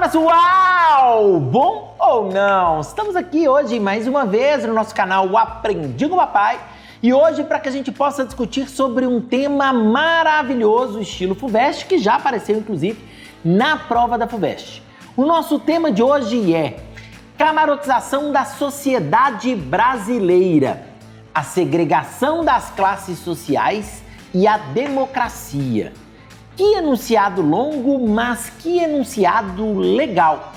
pessoal! Bom ou não? Estamos aqui hoje mais uma vez no nosso canal O Aprendi com Papai e hoje para que a gente possa discutir sobre um tema maravilhoso, estilo FUVEST, que já apareceu inclusive na prova da FUVEST. O nosso tema de hoje é camarotização da sociedade brasileira, a segregação das classes sociais e a democracia. Que enunciado longo, mas que enunciado legal.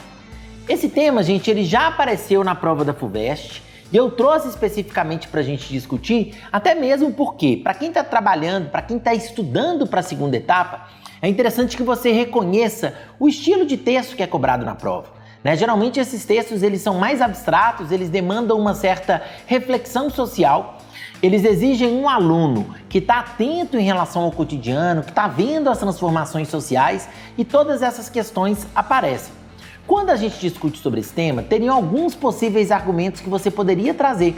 Esse tema, gente, ele já apareceu na prova da FUVEST e eu trouxe especificamente para a gente discutir, até mesmo porque, para quem está trabalhando, para quem está estudando para a segunda etapa, é interessante que você reconheça o estilo de texto que é cobrado na prova. Geralmente esses textos eles são mais abstratos, eles demandam uma certa reflexão social. Eles exigem um aluno que está atento em relação ao cotidiano, que está vendo as transformações sociais e todas essas questões aparecem. Quando a gente discute sobre esse tema, teriam alguns possíveis argumentos que você poderia trazer.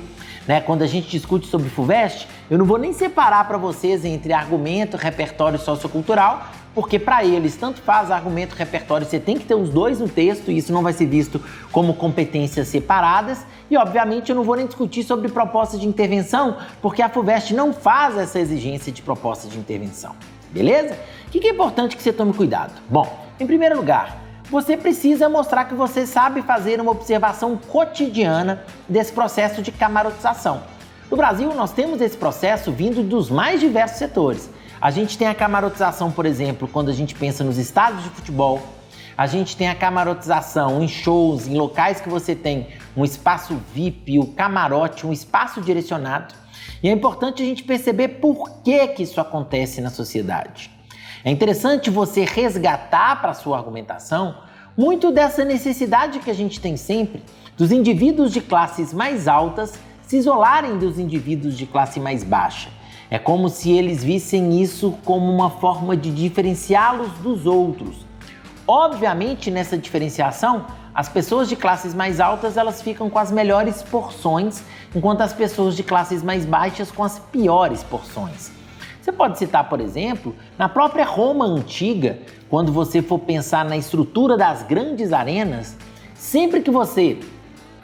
Quando a gente discute sobre FUVEST, eu não vou nem separar para vocês entre argumento, repertório sociocultural, porque para eles, tanto faz argumento, repertório, você tem que ter os dois no texto e isso não vai ser visto como competências separadas. E, obviamente, eu não vou nem discutir sobre proposta de intervenção, porque a FUVEST não faz essa exigência de proposta de intervenção, beleza? O que é importante que você tome cuidado? Bom, em primeiro lugar, você precisa mostrar que você sabe fazer uma observação cotidiana desse processo de camarotização. No Brasil, nós temos esse processo vindo dos mais diversos setores. A gente tem a camarotização, por exemplo, quando a gente pensa nos estádios de futebol. A gente tem a camarotização em shows, em locais que você tem um espaço VIP, o camarote, um espaço direcionado. E é importante a gente perceber por que isso acontece na sociedade. É interessante você resgatar para a sua argumentação muito dessa necessidade que a gente tem sempre dos indivíduos de classes mais altas se isolarem dos indivíduos de classe mais baixa. É como se eles vissem isso como uma forma de diferenciá-los dos outros. Obviamente, nessa diferenciação, as pessoas de classes mais altas elas ficam com as melhores porções, enquanto as pessoas de classes mais baixas com as piores porções. Você pode citar, por exemplo, na própria Roma antiga, quando você for pensar na estrutura das grandes arenas, sempre que você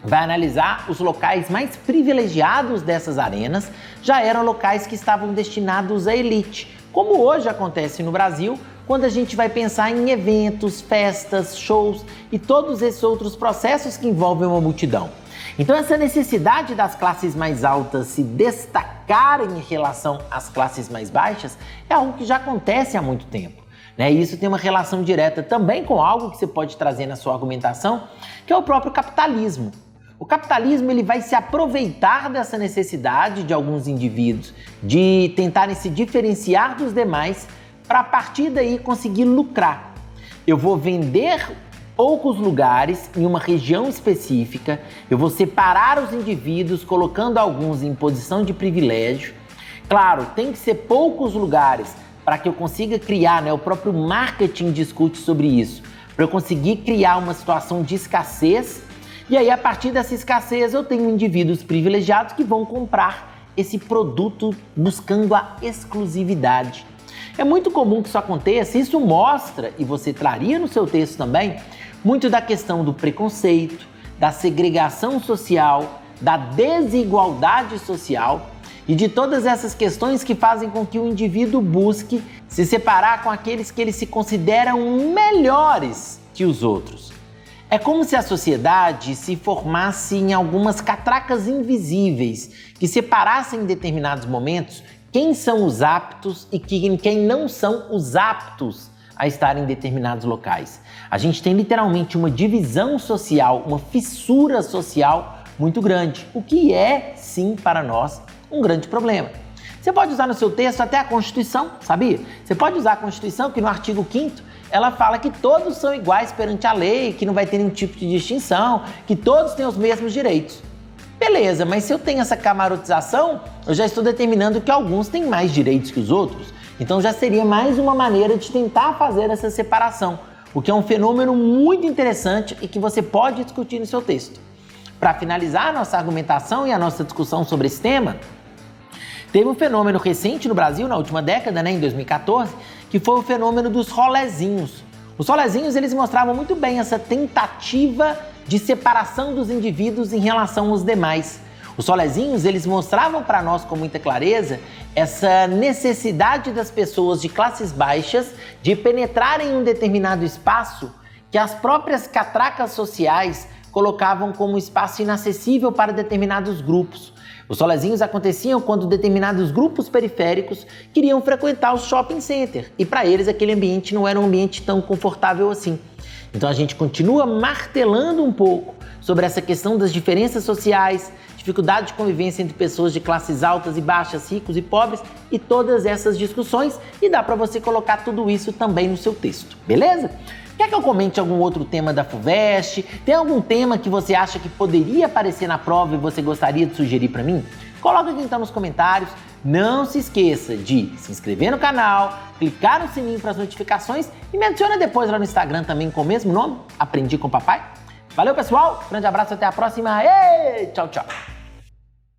vai analisar os locais mais privilegiados dessas arenas, já eram locais que estavam destinados à elite, como hoje acontece no Brasil, quando a gente vai pensar em eventos, festas, shows e todos esses outros processos que envolvem uma multidão. Então essa necessidade das classes mais altas se destacarem em relação às classes mais baixas é algo que já acontece há muito tempo. E isso tem uma relação direta também com algo que você pode trazer na sua argumentação, que é o próprio capitalismo. O capitalismo ele vai se aproveitar dessa necessidade de alguns indivíduos de tentarem se diferenciar dos demais para a partir daí conseguir lucrar. Eu vou vender poucos lugares em uma região específica, eu vou separar os indivíduos colocando alguns em posição de privilégio. Claro, tem que ser poucos lugares para que eu consiga criar, o próprio marketing discute sobre isso, para eu conseguir criar uma situação de escassez. E aí, a partir dessa escassez, eu tenho indivíduos privilegiados que vão comprar esse produto buscando a exclusividade. É muito comum que isso aconteça, isso mostra, e você traria no seu texto também, muito da questão do preconceito, da segregação social, da desigualdade social e de todas essas questões que fazem com que o indivíduo busque se separar com aqueles que eles se consideram melhores que os outros. É como se a sociedade se formasse em algumas catracas invisíveis que separassem em determinados momentos quem são os aptos e quem não são os aptos a estar em determinados locais. A gente tem literalmente uma divisão social, uma fissura social muito grande, o que é, sim, para nós, um grande problema. Você pode usar no seu texto até a Constituição, sabia? Você pode usar a Constituição, que no artigo 5º, ela fala que todos são iguais perante a lei, que não vai ter nenhum tipo de distinção, que todos têm os mesmos direitos. Beleza, mas se eu tenho essa camarotização, eu já estou determinando que alguns têm mais direitos que os outros. Então já seria mais uma maneira de tentar fazer essa separação, o que é um fenômeno muito interessante e que você pode discutir no seu texto. Para finalizar a nossa argumentação e a nossa discussão sobre esse tema, teve um fenômeno recente no Brasil, na última década, em 2014, que foi o fenômeno dos rolezinhos. Os solezinhos, eles mostravam muito bem essa tentativa de separação dos indivíduos em relação aos demais. Os solezinhos, eles mostravam para nós com muita clareza essa necessidade das pessoas de classes baixas de penetrarem em um determinado espaço que as próprias catracas sociais colocavam como um espaço inacessível para determinados grupos. Os solezinhos aconteciam quando determinados grupos periféricos queriam frequentar o shopping center e para eles aquele ambiente não era um ambiente tão confortável assim. Então a gente continua martelando um pouco sobre essa questão das diferenças sociais, dificuldade de convivência entre pessoas de classes altas e baixas, ricos e pobres e todas essas discussões, e dá para você colocar tudo isso também no seu texto, beleza? Quer que eu comente algum outro tema da FUVEST? Tem algum tema que você acha que poderia aparecer na prova e você gostaria de sugerir para mim? Coloca aqui então nos comentários. Não se esqueça de se inscrever no canal, clicar no sininho para as notificações e me adiciona depois lá no Instagram também com o mesmo nome, Aprendi com Papai. Valeu, pessoal. Grande abraço, até a próxima. E tchau, tchau.